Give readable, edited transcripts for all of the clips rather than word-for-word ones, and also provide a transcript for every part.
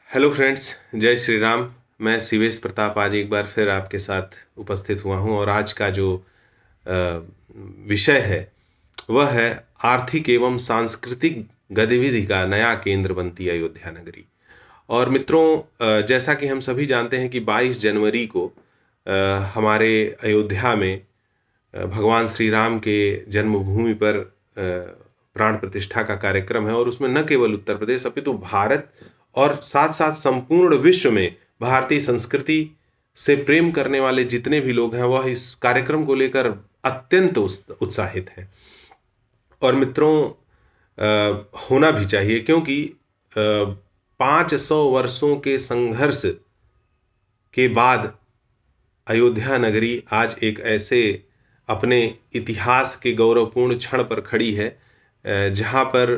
Hello friends, जय श्री राम। मैं शिवेश प्रताप आज एक बार फिर आपके साथ उपस्थित हुआ हूँ और आज का जो अ, विषय है वह है आर्थिक एवं सांस्कृतिक गतिविधि का नया केंद्र बनती अयोध्या नगरी। और मित्रों, जैसा कि हम सभी जानते हैं कि 22 जनवरी को हमारे अयोध्या में भगवान श्री राम के जन्मभूमि पर प्राण प्रतिष्ठा का कार्यक्रम है और उसमें न केवल उत्तर प्रदेश अपितु भारत और साथ-साथ संपूर्ण विश्व में भारतीय संस्कृति से प्रेम करने वाले जितने भी लोग हैं वह इस कार्यक्रम को लेकर अत्यंत उत्साहित हैं। और मित्रों, होना भी चाहिए क्योंकि 500 वर्षों के संघर्ष के बाद अयोध्या नगरी आज एक ऐसे अपने इतिहास के गौरवपूर्ण क्षण पर खड़ी है, जहाँ पर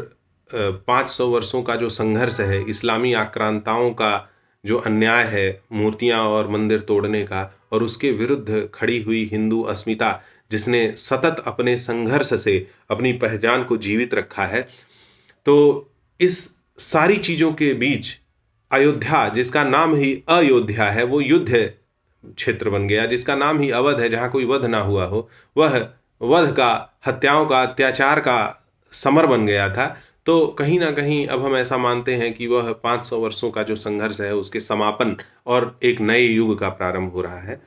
500 वर्षों का जो संघर्ष है, इस्लामी आक्रांताओं का जो अन्याय है, मूर्तियाँ और मंदिर तोड़ने का, और उसके विरुद्ध खड़ी हुई हिंदू अस्मिता जिसने सतत अपने संघर्ष से अपनी पहचान को जीवित रखा है। तो इस सारी चीज़ों के बीच अयोध्या, जिसका नाम ही अयोध्या है, वो युद्ध क्षेत्र बन गया। जिसका नाम ही अवध है, जहाँ कोई वध ना हुआ हो, वह वध का, हत्याओं का, अत्याचार का समर बन गया था। तो कहीं न कहीं अब हम ऐसा मानते हैं कि वह 500 वर्षों का जो संघर्ष है उसके समापन और एक नए युग का प्रारंभ हो रहा है।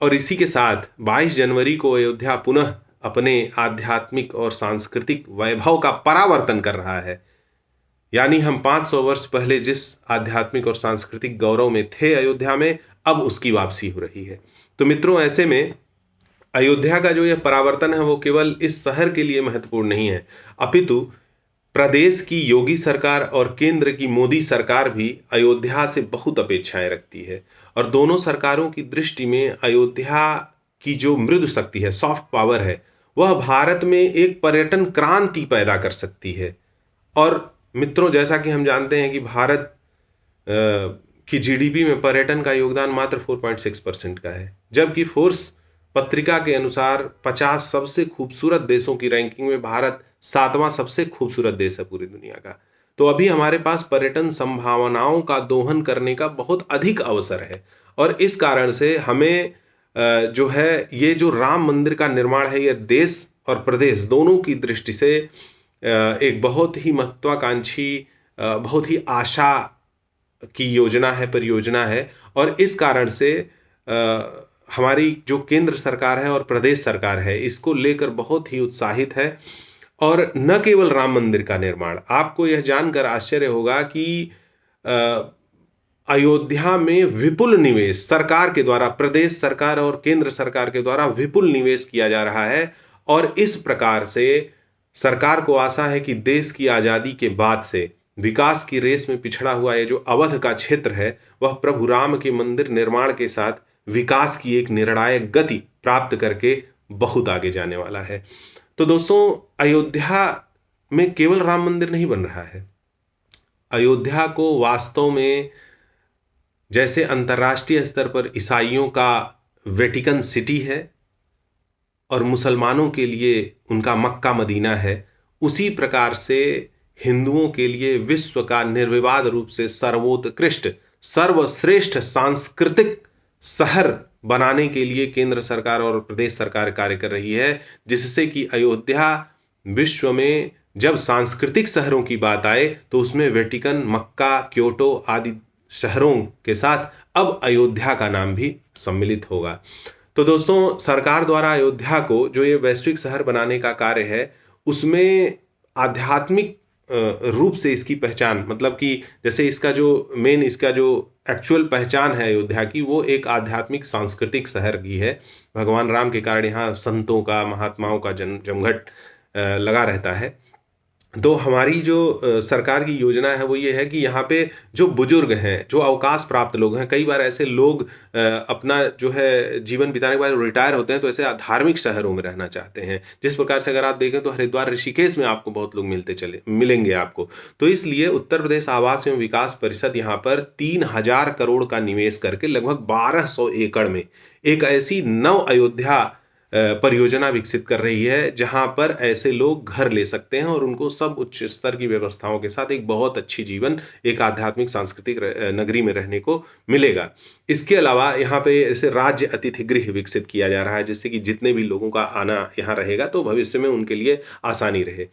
और इसी के साथ 22 जनवरी को अयोध्या पुनः अपने आध्यात्मिक और सांस्कृतिक वैभव का परावर्तन कर रहा है। यानी हम 500 वर्ष पहले जिस आध्यात्मिक और सांस्कृतिक गौरव में थे अयोध्या में, अब उसकी वापसी हो रही है। तो मित्रों, ऐसे में अयोध्या का जो यह परावर्तन है वो केवल इस शहर के लिए महत्वपूर्ण नहीं है, अपितु प्रदेश की योगी सरकार और केंद्र की मोदी सरकार भी अयोध्या से बहुत अपेक्षाएं रखती है। और दोनों सरकारों की दृष्टि में अयोध्या की जो मृदु शक्ति है, सॉफ्ट पावर है, वह भारत में एक पर्यटन क्रांति पैदा कर सकती है। और मित्रों, जैसा कि हम जानते हैं कि भारत की जीडीपी में पर्यटन का योगदान मात्र 4.6% का है, जबकि फोर्स पत्रिका के अनुसार 50 सबसे खूबसूरत देशों की रैंकिंग में भारत 7वां सबसे खूबसूरत देश है पूरी दुनिया का। तो अभी हमारे पास पर्यटन संभावनाओं का दोहन करने का बहुत अधिक अवसर है। और इस कारण से हमें जो है, ये जो राम मंदिर का निर्माण है, ये देश और प्रदेश दोनों की दृष्टि से एक बहुत ही महत्वाकांक्षी, बहुत ही आशा की योजना है, परियोजना है। और इस कारण से हमारी जो केंद्र सरकार है और प्रदेश सरकार है, इसको लेकर बहुत ही उत्साहित है। और न केवल राम मंदिर का निर्माण, आपको यह जानकर आश्चर्य होगा कि अयोध्या में विपुल निवेश सरकार के द्वारा, प्रदेश सरकार और केंद्र सरकार के द्वारा विपुल निवेश किया जा रहा है। और इस प्रकार से सरकार को आशा है कि देश की आज़ादी के बाद से विकास की रेस में पिछड़ा हुआ ये जो अवध का क्षेत्र है, वह प्रभु राम के मंदिर निर्माण के साथ विकास की एक निर्णायक गति प्राप्त करके बहुत आगे जाने वाला है। तो दोस्तों, अयोध्या में केवल राम मंदिर नहीं बन रहा है। अयोध्या को वास्तव में जैसे अंतर्राष्ट्रीय स्तर पर ईसाइयों का वेटिकन सिटी है और मुसलमानों के लिए उनका मक्का मदीना है, उसी प्रकार से हिंदुओं के लिए विश्व का निर्विवाद रूप से सर्वोत्कृष्ट, सर्वश्रेष्ठ सांस्कृतिक शहर बनाने के लिए केंद्र सरकार और प्रदेश सरकार कार्य कर रही है, जिससे कि अयोध्या विश्व में जब सांस्कृतिक शहरों की बात आए तो उसमें वेटिकन, मक्का, क्योटो आदि शहरों के साथ अब अयोध्या का नाम भी सम्मिलित होगा। तो दोस्तों, सरकार द्वारा अयोध्या को जो ये वैश्विक शहर बनाने का कार्य है, उसमें आध्यात्मिक रूप से इसकी पहचान, मतलब कि जैसे इसका जो एक्चुअल पहचान है अयोध्या की, वो एक आध्यात्मिक सांस्कृतिक शहर की है। भगवान राम के कारण यहाँ संतों का, महात्माओं का जमघट लगा रहता है। तो हमारी जो सरकार की योजना है वो ये है कि यहाँ पे जो बुजुर्ग हैं, जो अवकाश प्राप्त लोग हैं, कई बार ऐसे लोग अपना जो है जीवन बिताने के बाद रिटायर होते हैं, तो ऐसे धार्मिक शहरों में रहना चाहते हैं। जिस प्रकार से अगर आप देखें तो हरिद्वार, ऋषिकेश में आपको बहुत लोग मिलेंगे आपको। तो इसलिए उत्तर प्रदेश आवास एवं विकास परिषद यहाँ पर 3000 करोड़ का निवेश करके लगभग 1200 एकड़ में एक ऐसी नव अयोध्या परियोजना विकसित कर रही है, जहाँ पर ऐसे लोग घर ले सकते हैं और उनको सब उच्च स्तर की व्यवस्थाओं के साथ एक बहुत अच्छी जीवन, एक आध्यात्मिक सांस्कृतिक नगरी में रहने को मिलेगा। इसके अलावा यहाँ पे ऐसे राज्य अतिथि गृह विकसित किया जा रहा है, जिससे कि जितने भी लोगों का आना यहाँ रहेगा, तो भविष्य में उनके लिए आसानी रहे।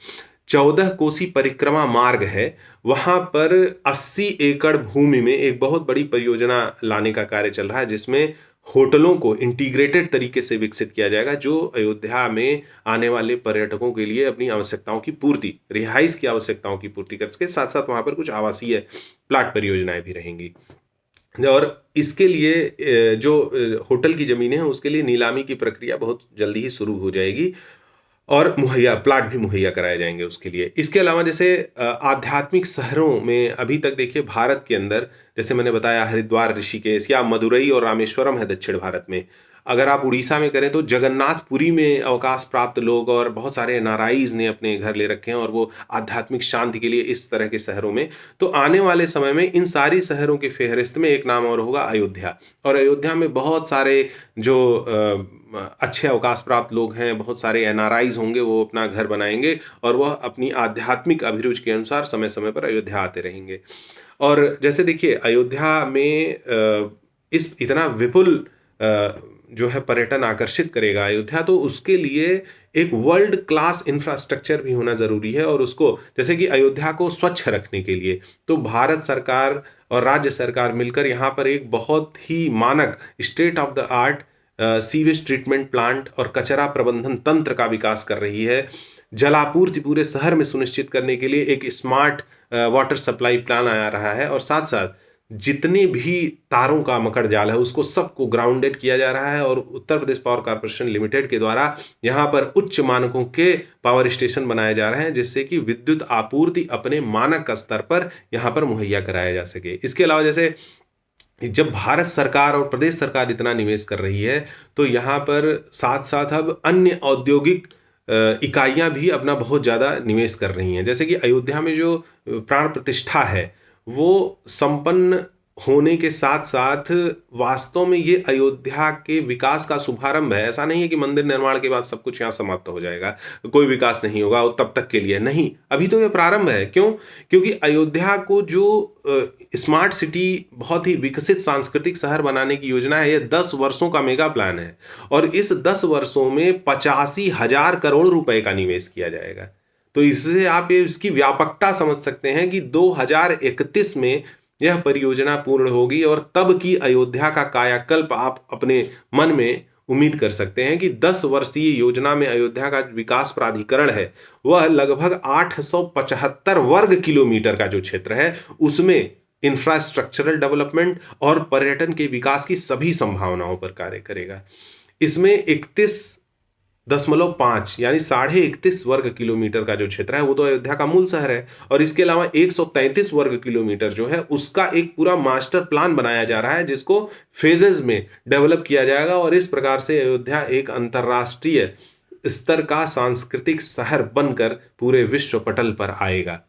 14 कोसी परिक्रमा मार्ग है, वहाँ पर 80 एकड़ भूमि में एक बहुत बड़ी परियोजना लाने का कार्य चल रहा है, जिसमें होटलों को इंटीग्रेटेड तरीके से विकसित किया जाएगा, जो अयोध्या में आने वाले पर्यटकों के लिए अपनी आवश्यकताओं की पूर्ति, रिहाइश की आवश्यकताओं की पूर्ति कर सके। साथ-साथ वहाँ पर कुछ आवासीय प्लाट परियोजनाएँ भी रहेंगी। और इसके लिए जो होटल की ज़मीनें हैं, उसके लिए नीलामी की प्रक्रिया बहुत जल्दी ही शुरू हो जाएगी और प्लाट भी मुहैया कराए जाएँगे उसके लिए। इसके अलावा जैसे आध्यात्मिक शहरों में अभी तक देखिए भारत के अंदर, जैसे मैंने बताया हरिद्वार, ऋषिकेश या मदुरई और रामेश्वरम है दक्षिण भारत में। अगर आप उड़ीसा में करें तो जगन्नाथपुरी में अवकाश प्राप्त लोग और बहुत सारे एनआरआईज़ ने अपने घर ले रखे हैं और वो आध्यात्मिक शांति के लिए इस तरह के शहरों में। तो आने वाले समय में इन सारी शहरों की फ़हरिस्त में एक नाम और होगा अयोध्या। और अयोध्या में बहुत सारे जो अच्छे अवकाश प्राप्त लोग हैं, बहुत सारे एनआरआईज़ होंगे, वो अपना घर बनाएँगे और वह अपनी आध्यात्मिक अभिरुचि के अनुसार समय-समय पर अयोध्या आते रहेंगे। और जैसे देखिए अयोध्या में इस इतना विपुल जो है पर्यटन आकर्षित करेगा अयोध्या, तो उसके लिए एक वर्ल्ड क्लास इंफ्रास्ट्रक्चर भी होना ज़रूरी है। और उसको जैसे कि अयोध्या को स्वच्छ रखने के लिए तो भारत सरकार और राज्य सरकार मिलकर यहाँ पर एक बहुत ही मानक state of the art sewage treatment plant और कचरा प्रबंधन तंत्र का विकास कर रही है। जलापूर्ति पूरे शहर में सुनिश्चित करने के लिए एक स्मार्ट वाटर सप्लाई प्लान आ रहा है और साथ-साथ जितने भी तारों का मकड़ जाल है, उसको सबको ग्राउंडेड किया जा रहा है और Uttar Pradesh power corporation limited के द्वारा यहाँ पर उच्च मानकों के पावर स्टेशन बनाए जा रहे हैं, जिससे कि विद्युत आपूर्ति अपने मानक स्तर पर यहाँ पर मुहैया कराया जा सके। इसके अलावा जैसे जब भारत सरकार और प्रदेश सरकार इतना निवेश कर रही है, तो यहाँ पर साथ-साथ अब अन्य औद्योगिक इकाइयाँ भी अपना बहुत ज़्यादा निवेश कर रही हैं। जैसे कि अयोध्या में जो प्राण प्रतिष्ठा है, वो संपन्न होने के साथ-साथ वास्तव में ये अयोध्या के विकास का शुभारंभ है। ऐसा नहीं है कि मंदिर निर्माण के बाद सब कुछ यहाँ समाप्त हो जाएगा, कोई विकास नहीं होगा और तब तक के लिए, नहीं। अभी तो ये प्रारंभ है। क्यों? क्योंकि अयोध्या को जो स्मार्ट सिटी, बहुत ही विकसित सांस्कृतिक शहर बनाने की योजना है, ये 10 वर्षों का मेगा प्लान है और इस 10 वर्षों में 85,000 करोड़ रुपए का निवेश किया जाएगा। तो इससे आप ये इसकी व्यापकता समझ सकते हैं कि 2031 में यह परियोजना पूर्ण होगी और तब की अयोध्या का कायाकल्प आप अपने मन में उम्मीद कर सकते हैं कि 10 वर्षीय योजना में अयोध्या का विकास प्राधिकरण है, वह लगभग 875 वर्ग किलोमीटर का जो क्षेत्र है, उसमें इंफ्रास्ट्रक्चरल डेवलपमेंट और पर्यटन के विकास की सभी संभावनाओं पर कार्य करेगा। इसमें 31.5 यानी 31.5 वर्ग किलोमीटर का जो क्षेत्र है, वो तो अयोध्या का मूल शहर है और इसके अलावा 133 वर्ग किलोमीटर जो है, उसका एक पूरा मास्टर प्लान बनाया जा रहा है, जिसको फेजेज़ में डेवलप किया जाएगा और इस प्रकार से अयोध्या एक अंतर्राष्ट्रीय स्तर का सांस्कृतिक शहर बनकर पूरे विश्व पटल पर आएगा।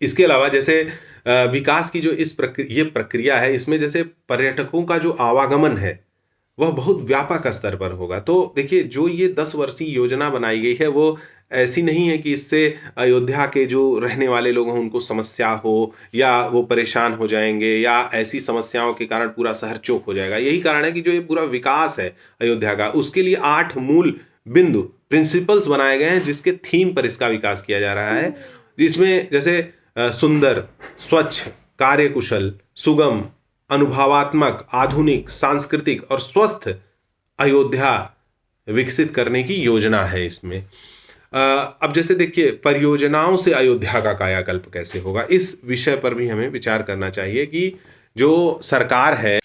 इसके अलावा जैसे विकास की जो ये प्रक्रिया है, इसमें जैसे पर्यटकों का जो आवागमन है, वह बहुत व्यापक स्तर पर होगा। तो देखिए, जो ये 10 वर्षीय योजना बनाई गई है, वो ऐसी नहीं है कि इससे अयोध्या के जो रहने वाले लोग हैं, उनको समस्या हो या वो परेशान हो जाएँगे या ऐसी समस्याओं के कारण पूरा शहर चौक हो जाएगा। यही कारण है कि जो ये पूरा विकास है अयोध्या का, उसके लिए 8 मूल बिंदु, प्रिंसिपल्स बनाए गए हैं, जिसके थीम पर इसका विकास किया जा रहा है। इसमें जैसे सुंदर, स्वच्छ, कार्यकुशल, सुगम, अनुभवात्मक, आधुनिक, सांस्कृतिक और स्वस्थ अयोध्या विकसित करने की योजना है इसमें। अब जैसे देखिए, परियोजनाओं से अयोध्या का कायाकल्प कैसे होगा, इस विषय पर भी हमें विचार करना चाहिए कि जो सरकार है,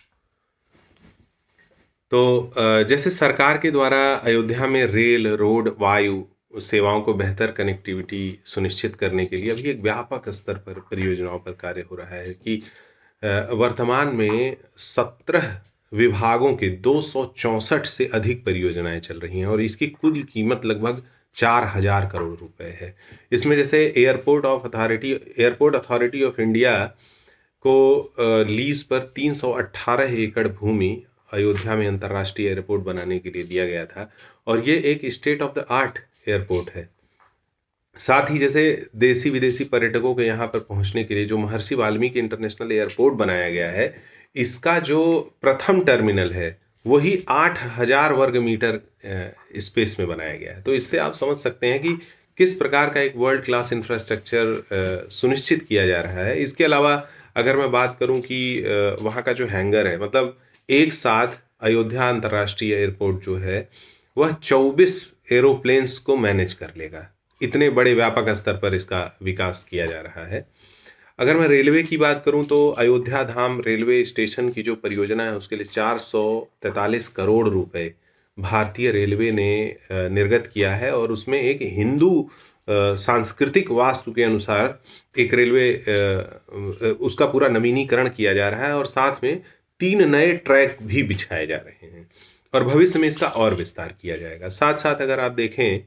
तो जैसे सरकार के द्वारा अयोध्या में रेल, रोड, वायु सेवाओं को बेहतर कनेक्टिविटी सुनिश्चित करने के लिए अभी एक व्यापक स्तर पर परियोजनाओं पर कार्य हो रहा है कि वर्तमान में 17 विभागों के 264 से अधिक परियोजनाएं चल रही हैं और इसकी कुल कीमत लगभग 4,000 करोड़ रुपए है। इसमें जैसे एयरपोर्ट अथॉरिटी ऑफ इंडिया को लीज पर 318 एकड़ भूमि अयोध्या में अंतर्राष्ट्रीय एयरपोर्ट बनाने के लिए दिया गया था, और ये एक state of the art airport है। साथ ही जैसे देसी विदेशी पर्यटकों के यहाँ पर पहुँचने के लिए जो महर्षि वाल्मीकि इंटरनेशनल एयरपोर्ट बनाया गया है, इसका जो प्रथम टर्मिनल है वही 8,000 वर्ग मीटर स्पेस में बनाया गया है। तो इससे आप समझ सकते हैं कि किस प्रकार का एक वर्ल्ड क्लास इंफ्रास्ट्रक्चर सुनिश्चित किया जा रहा है। इसके अलावा अगर मैं बात करूं कि वहाँ का जो हैंगर है, मतलब एक साथ अयोध्या अंतर्राष्ट्रीय एयरपोर्ट जो है वह 24 एरोप्लेन्स को मैनेज कर लेगा। इतने बड़े व्यापक स्तर पर इसका विकास किया जा रहा है। अगर मैं रेलवे की बात करूं तो अयोध्या धाम रेलवे स्टेशन की जो परियोजना है उसके लिए 443 करोड़ रुपए भारतीय रेलवे ने निर्गत किया है, और उसमें एक हिंदू सांस्कृतिक वास्तु के अनुसार एक रेलवे उसका पूरा नवीनीकरण किया जा रहा है, और साथ में 3 नए ट्रैक भी बिछाए जा रहे हैं, और भविष्य में इसका और विस्तार किया जाएगा। साथ साथ अगर आप देखें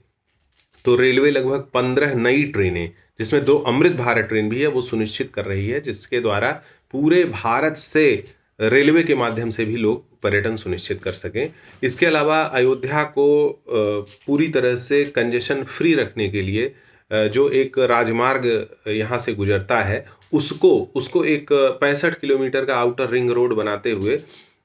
तो रेलवे लगभग 15 नई ट्रेनें, जिसमें 2 अमृत भारत ट्रेन भी है, वो सुनिश्चित कर रही है, जिसके द्वारा पूरे भारत से रेलवे के माध्यम से भी लोग पर्यटन सुनिश्चित कर सकें। इसके अलावा अयोध्या को पूरी तरह से कंजेशन फ्री रखने के लिए जो एक राजमार्ग यहाँ से गुजरता है उसको एक 65 किलोमीटर का आउटर रिंग रोड बनाते हुए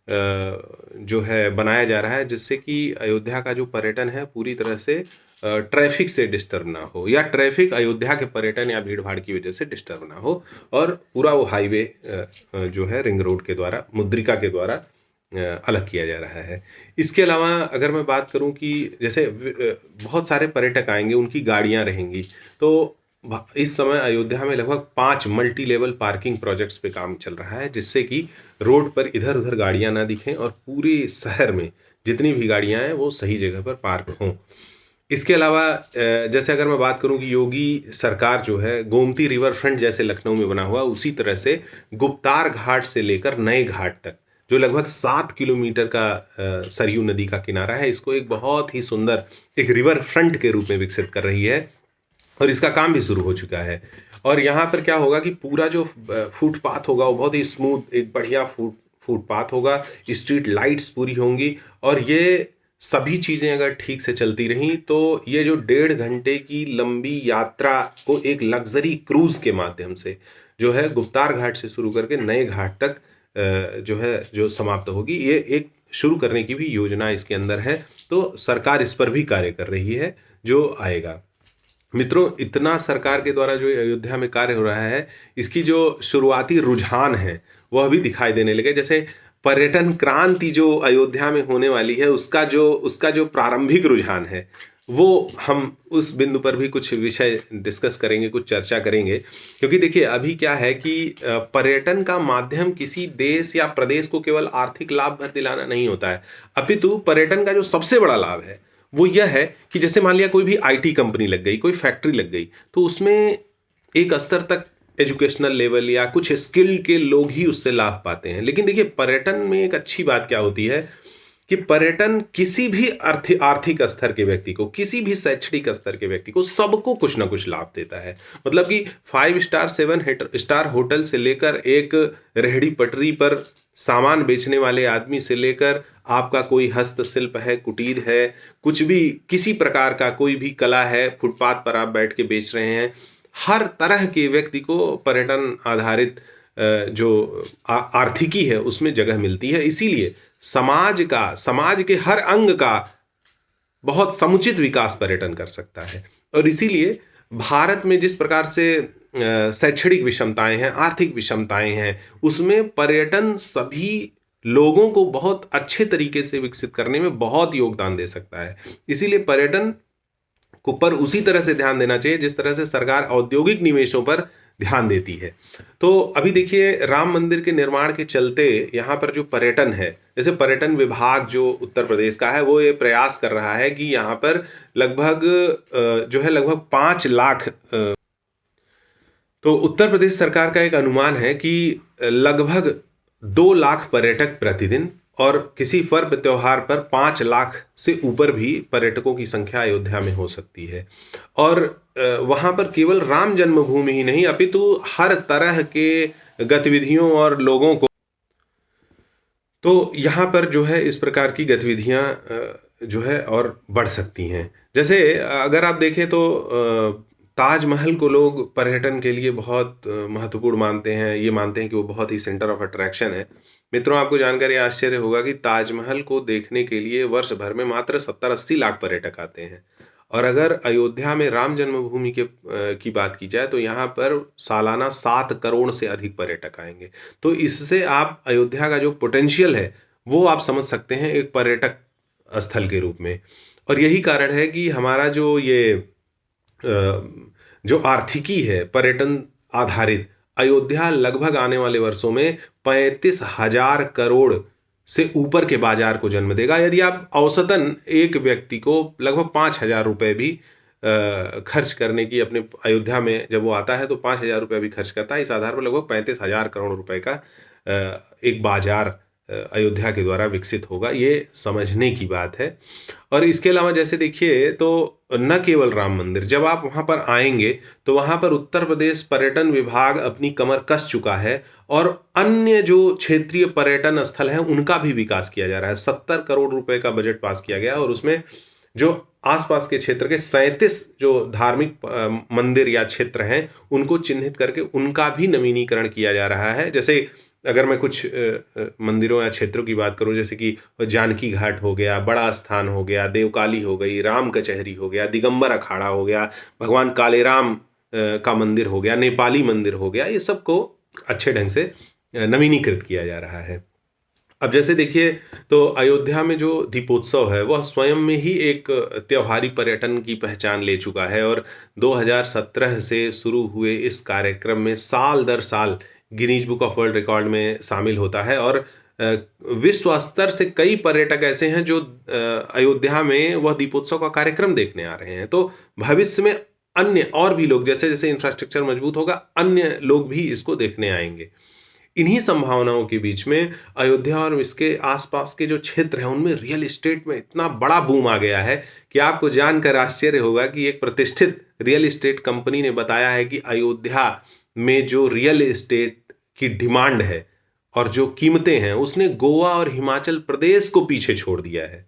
जो है बनाया जा रहा है, जिससे कि अयोध्या का जो पर्यटन है पूरी तरह से ट्रैफिक से डिस्टर्ब ना हो, या ट्रैफिक अयोध्या के पर्यटन या भीड़ भाड़ की वजह से डिस्टर्ब ना हो, और पूरा वो हाईवे जो है रिंग रोड के द्वारा, मुद्रिका के द्वारा अलग किया जा रहा है। इसके अलावा अगर मैं बात करूं कि जैसे बहुत सारे पर्यटक आएंगे, उनकी गाड़ियां रहेंगी, तो इस समय अयोध्या में लगभग 5 मल्टी लेवल पार्किंग प्रोजेक्ट्स पे काम चल रहा है, जिससे कि रोड पर इधर उधर गाड़ियां ना दिखें और पूरे शहर में जितनी भी गाड़ियां हैं वो सही जगह पर पार्क हों। इसके अलावा जैसे अगर मैं बात करूं कि योगी सरकार जो है गोमती रिवर फ्रंट जैसे लखनऊ में बना हुआ, उसी तरह से गुप्तार घाट से लेकर नए घाट तक जो लगभग 7 किलोमीटर का सरयू नदी का किनारा है, इसको एक बहुत ही सुंदर एक रिवर फ्रंट के रूप में विकसित कर रही है, और इसका काम भी शुरू हो चुका है। और यहाँ पर क्या होगा कि पूरा जो फुटपाथ होगा वो बहुत ही स्मूथ, एक बढ़िया फुटपाथ होगा, स्ट्रीट लाइट्स पूरी होंगी, और ये सभी चीज़ें अगर ठीक से चलती रहीं तो ये जो 1.5 घंटे की लंबी यात्रा को एक लग्जरी क्रूज के माध्यम से जो है गुप्तार घाट से शुरू करके नए घाट तक जो है जो समाप्त होगी, ये एक शुरू करने की भी योजना इसके अंदर है। तो सरकार इस पर भी कार्य कर रही है जो आएगा। मित्रों, इतना सरकार के द्वारा जो अयोध्या में कार्य हो रहा है, इसकी जो शुरुआती रुझान है वह भी दिखाई देने लगे। जैसे पर्यटन क्रांति जो अयोध्या में होने वाली है, उसका जो प्रारंभिक रुझान है, वो हम उस बिंदु पर भी कुछ विषय डिस्कस करेंगे, कुछ चर्चा करेंगे। क्योंकि देखिए अभी क्या है कि पर्यटन का माध्यम किसी देश या प्रदेश को केवल आर्थिक लाभ भर दिलाना नहीं होता है, अपितु पर्यटन का जो सबसे बड़ा लाभ है वो यह है कि जैसे मान लिया कोई भी आईटी कंपनी लग गई, कोई फैक्ट्री लग गई, तो उसमें एक स्तर तक एजुकेशनल लेवल या कुछ स्किल के लोग ही उससे लाभ पाते हैं। लेकिन देखिए पर्यटन में एक अच्छी बात क्या होती है कि पर्यटन किसी भी आर्थिक स्तर के व्यक्ति को, किसी भी शैक्षणिक स्तर के व्यक्ति को, सबको कुछ ना कुछ लाभ देता है। मतलब कि 5 स्टार 7 स्टार होटल से लेकर एक रेहड़ी पटरी पर सामान बेचने वाले आदमी से लेकर आपका कोई हस्तशिल्प है, कुटीर है, कुछ भी किसी प्रकार का कोई भी कला है, फुटपाथ पर आप बैठ के बेच रहे हैं, हर तरह के व्यक्ति को पर्यटन आधारित जो आर्थिकी है उसमें जगह मिलती है। इसीलिए समाज के हर अंग का बहुत समुचित विकास पर्यटन कर सकता है। और इसीलिए भारत में जिस प्रकार से शैक्षणिक विषमताएं हैं, आर्थिक विषमताएं हैं, उसमें पर्यटन सभी लोगों को बहुत अच्छे तरीके से विकसित करने में बहुत योगदान दे सकता है। इसीलिए पर्यटन को पर उसी तरह से ध्यान देना चाहिए जिस तरह से सरकार औद्योगिक निवेशों पर ध्यान देती है। तो अभी देखिए राम मंदिर के निर्माण के चलते यहाँ पर जो पर्यटन है, जैसे पर्यटन विभाग जो उत्तर प्रदेश का है वो ये प्रयास कर रहा है कि यहाँ पर लगभग 5 लाख, तो उत्तर प्रदेश सरकार का एक अनुमान है कि लगभग 2 लाख पर्यटक प्रतिदिन, और किसी पर्व त्योहार पर 5 लाख से ऊपर भी पर्यटकों की संख्या अयोध्या में हो सकती है। और वहाँ पर केवल राम जन्मभूमि ही नहीं अपितु हर तरह के गतिविधियों और लोगों को तो यहाँ पर जो है इस प्रकार की गतिविधियाँ जो है और बढ़ सकती हैं। जैसे अगर आप देखें तो ताजमहल को लोग पर्यटन के लिए बहुत महत्वपूर्ण मानते हैं। ये मानते हैं कि वो बहुत ही सेंटर ऑफ अट्रैक्शन है। मित्रों, आपको जानकर ये आश्चर्य होगा कि ताजमहल को देखने के लिए वर्ष भर में मात्र 70-80 लाख पर्यटक आते हैं। और अगर अयोध्या में राम जन्मभूमि की बात की जाए तो यहाँ पर सालाना 7 करोड़ से अधिक पर्यटक आएँगे। तो इससे आप अयोध्या का जो पोटेंशियल है, वो आप समझ सकते हैं एक पर्यटक स्थल के रूप में। और यही कारण है कि हमारा जो ये जो आर्थिकी है पर्यटन आधारित, अयोध्या लगभग आने वाले वर्षों में 35,000 करोड़ से ऊपर के बाजार को जन्म देगा। यदि आप औसतन एक व्यक्ति को लगभग 5,000 रुपए भी खर्च करने की अपने अयोध्या में जब वो आता है तो 5,000 रुपये भी खर्च करता है। इस आधार पर लगभग 35,000 करोड़ रुपए का एक बाजार अयोध्या के द्वारा विकसित होगा। ये समझने की बात है। और इसके अलावा जैसे देखिए तो न केवल राम मंदिर, जब आप वहाँ पर आएँगे तो वहाँ पर उत्तर प्रदेश पर्यटन विभाग अपनी कमर कस चुका है और अन्य जो क्षेत्रीय पर्यटन स्थल हैं उनका भी विकास किया जा रहा है। 70 करोड़ रुपए का बजट पास किया गया और उसमें जो आसपास के क्षेत्र के 37 जो धार्मिक मंदिर या क्षेत्र हैं उनको चिन्हित करके उनका भी नवीनीकरण किया जा रहा है। जैसे अगर मैं कुछ मंदिरों या क्षेत्रों की बात करूं, जैसे कि जानकी घाट हो गया, बड़ा स्थान हो गया, देवकाली हो गई, राम कचहरी हो गया, दिगंबर अखाड़ा हो गया, भगवान कालेराम का मंदिर हो गया, नेपाली मंदिर हो गया, ये सबको अच्छे ढंग से नवीनीकृत किया जा रहा है। अब जैसे देखिए तो अयोध्या में जो दीपोत्सव है वह स्वयं में ही एक त्योहारी पर्यटन की पहचान ले चुका है और 2017 से शुरू हुए इस कार्यक्रम में साल दर साल Guinness book of world record में शामिल होता है और विश्व स्तर से कई पर्यटक ऐसे हैं जो अयोध्या में वह दीपोत्सव का कार्यक्रम देखने आ रहे हैं। तो भविष्य में अन्य और भी लोग, जैसे जैसे इंफ्रास्ट्रक्चर मजबूत होगा, अन्य लोग भी इसको देखने आएंगे। इन्हीं संभावनाओं के बीच में अयोध्या और इसके आसपास के जो क्षेत्र हैं उनमें रियल एस्टेट में इतना बड़ा बूम आ गया है कि आपको जानकर आश्चर्य होगा कि एक प्रतिष्ठित रियल एस्टेट कंपनी ने बताया है कि अयोध्या में जो रियल एस्टेट की डिमांड है और जो कीमतें हैं उसने गोवा और हिमाचल प्रदेश को पीछे छोड़ दिया है।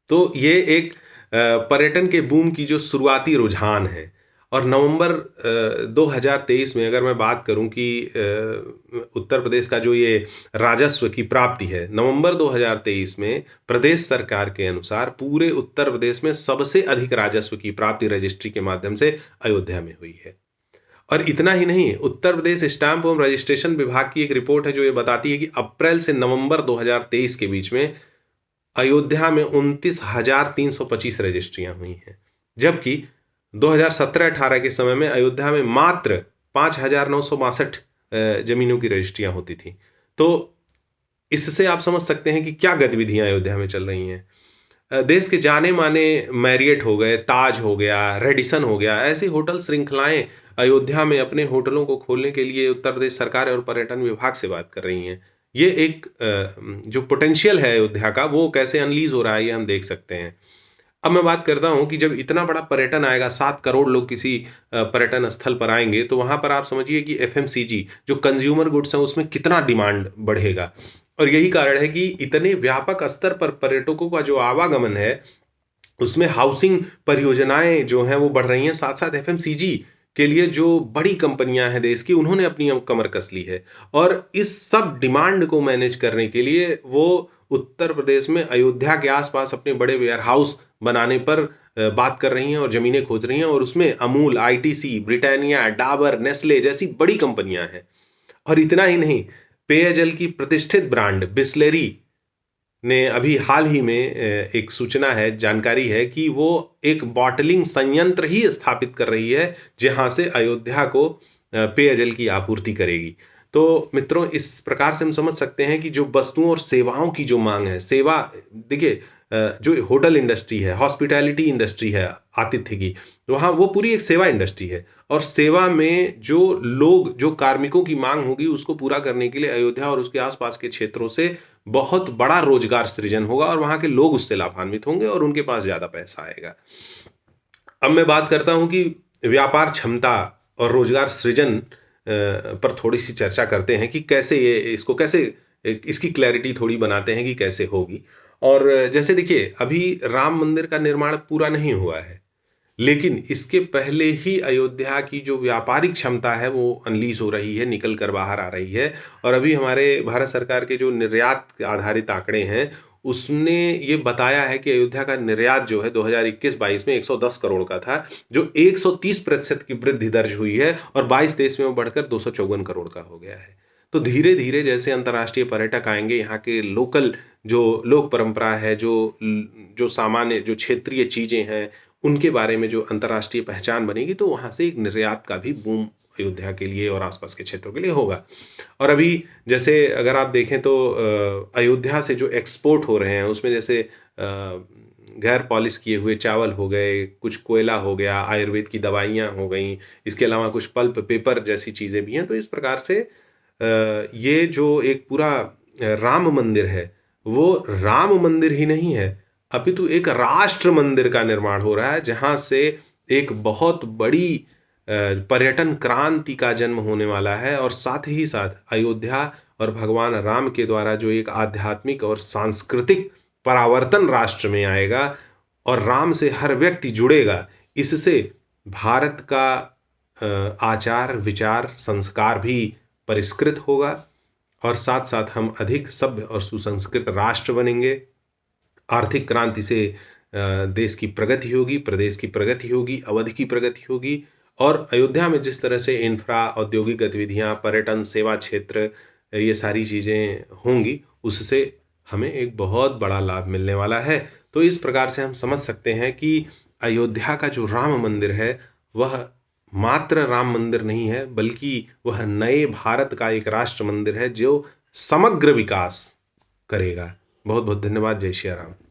तो ये एक पर्यटन के बूम की जो शुरुआती रुझान है। और नवंबर 2023 में अगर मैं बात करूं कि उत्तर प्रदेश का जो ये राजस्व की प्राप्ति है, नवंबर 2023 में प्रदेश सरकार के अनुसार पूरे उत्तर प्रदेश में सबसे अधिक राजस्व की प्राप्ति रजिस्ट्री के माध्यम से अयोध्या में हुई है। और इतना ही नहीं, उत्तर प्रदेश स्टाम्प एवं रजिस्ट्रेशन विभाग की एक रिपोर्ट है जो ये बताती है कि अप्रैल से नवंबर 2023 के बीच में अयोध्या में 29,325 रजिस्ट्रियां हुई हैं, जबकि 2017-18 के समय में अयोध्या में मात्र 5,962 जमीनों की रजिस्ट्रियां होती थी। तो इससे आप समझ सकते हैं कि क्या गतिविधियां अयोध्या में चल रही हैं। देश के जाने माने मैरियट हो गए, ताज हो गया, रेडिसन हो गया, ऐसी होटल श्रृंखलाएं अयोध्या में अपने होटलों को खोलने के लिए उत्तर प्रदेश सरकार और पर्यटन विभाग से बात कर रही हैं। ये एक जो पोटेंशियल है अयोध्या का वो कैसे अनलीज हो रहा है ये हम देख सकते हैं। अब मैं बात करता हूँ कि जब इतना बड़ा पर्यटन आएगा, 7 करोड़ लोग किसी पर्यटन स्थल पर आएंगे, तो वहां पर आप समझिए कि एफएमसीजी जो कंज्यूमर गुड्स हैं उसमें कितना डिमांड बढ़ेगा। और यही कारण है कि इतने व्यापक स्तर पर पर्यटकों का जो आवागमन है उसमें हाउसिंग परियोजनाएं जो हैं वो बढ़ रही हैं। साथ साथ एफएमसीजी के लिए जो बड़ी कंपनियां हैं देश की उन्होंने अपनी कमर कस ली है और इस सब डिमांड को मैनेज करने के लिए वो उत्तर प्रदेश में अयोध्या के आसपास अपने बड़े वेयर हाउस बनाने पर बात कर रही हैं और जमीनें खोज रही हैं। और उसमें Amul, ITC, Britannia, Dabur, Nestle जैसी बड़ी कंपनियां हैं। और इतना ही नहीं, पेयजल की प्रतिष्ठित ब्रांड बिसलेरी ने अभी हाल ही में एक सूचना है, जानकारी है कि वो एक बॉटलिंग संयंत्र ही स्थापित कर रही है जहां से अयोध्या को पेयजल की आपूर्ति करेगी। तो मित्रों, इस प्रकार से हम समझ सकते हैं कि जो वस्तुओं और सेवाओं की जो मांग है, सेवा देखिए जो होटल इंडस्ट्री है, हॉस्पिटैलिटी इंडस्ट्री है आतिथ्य की, वहाँ वो पूरी एक सेवा इंडस्ट्री है और सेवा में जो लोग, जो कार्मिकों की मांग होगी उसको पूरा करने के लिए अयोध्या और उसके आसपास के क्षेत्रों से बहुत बड़ा रोजगार सृजन होगा और वहां के लोग उससे लाभान्वित होंगे और उनके पास ज्यादा पैसा आएगा। अब मैं बात करता हूं कि व्यापार क्षमता और रोजगार सृजन पर थोड़ी सी चर्चा करते हैं कि कैसे ये इसको कैसे इसकी क्लैरिटी थोड़ी बनाते हैं कि कैसे होगी। और जैसे देखिए, अभी राम मंदिर का निर्माण पूरा नहीं हुआ है, लेकिन इसके पहले ही अयोध्या की जो व्यापारिक क्षमता है वो अनलीज हो रही है, निकल कर बाहर आ रही है। और अभी हमारे भारत सरकार के जो निर्यात आधारित आंकड़े हैं, उसने ये बताया है कि अयोध्या का निर्यात जो है 2021-22 में 110 करोड़ का था, जो 130% की वृद्धि दर्ज हुई है, और 22-23 में वो बढ़कर 254 करोड़ का हो गया है। तो धीरे-धीरे जैसे अंतर्राष्ट्रीय पर्यटक आएँगे, यहाँ के लोकल जो लोक परंपरा है, जो सामान्य जो क्षेत्रीय चीज़ें हैं, उनके बारे में जो अंतर्राष्ट्रीय पहचान बनेगी, तो वहाँ से एक निर्यात का भी बूम अयोध्या के लिए और आसपास के क्षेत्रों के लिए होगा। और अभी जैसे अगर आप देखें तो अयोध्या से जो एक्सपोर्ट हो रहे हैं, उसमें जैसे गैर पॉलिश किए हुए चावल हो गए, कुछ कोयला हो गया, आयुर्वेद की दवाइयाँ हो गईं, इसके अलावा कुछ पल्प पेपर जैसी चीज़ें भी हैं। तो इस प्रकार से ये जो एक पूरा राम मंदिर है, वो राम मंदिर ही नहीं है, अपितु एक राष्ट्र मंदिर का निर्माण हो रहा है, जहाँ से एक बहुत बड़ी पर्यटन क्रांति का जन्म होने वाला है। और साथ ही साथ अयोध्या और भगवान राम के द्वारा जो एक आध्यात्मिक और सांस्कृतिक परावर्तन राष्ट्र में आएगा, और राम से हर व्यक्ति जुड़ेगा। इससे भारत का आचार, विचार, संस्कार भी परिष्कृत होगा, और साथ-साथ हम अधिक सभ्य और सुसंस्कृत राष्ट्र बनेंगे। आर्थिक क्रांति से देश की प्रगति होगी, प्रदेश की प्रगति होगी, अवध की प्रगति होगी। और अयोध्या में जिस तरह से इंफ्रा, औद्योगिक गतिविधियाँ, पर्यटन, सेवा क्षेत्र, ये सारी चीज़ें होंगी, उससे हमें एक बहुत बड़ा लाभ मिलने वाला है। तो इस प्रकार से हम समझ सकते हैं कि अयोध्या का जो राम मंदिर है, वह मात्र राम मंदिर नहीं है, बल्कि वह नए भारत का एक राष्ट्र मंदिर है, जो समग्र विकास करेगा। बहुत बहुत धन्यवाद। जय श्री राम।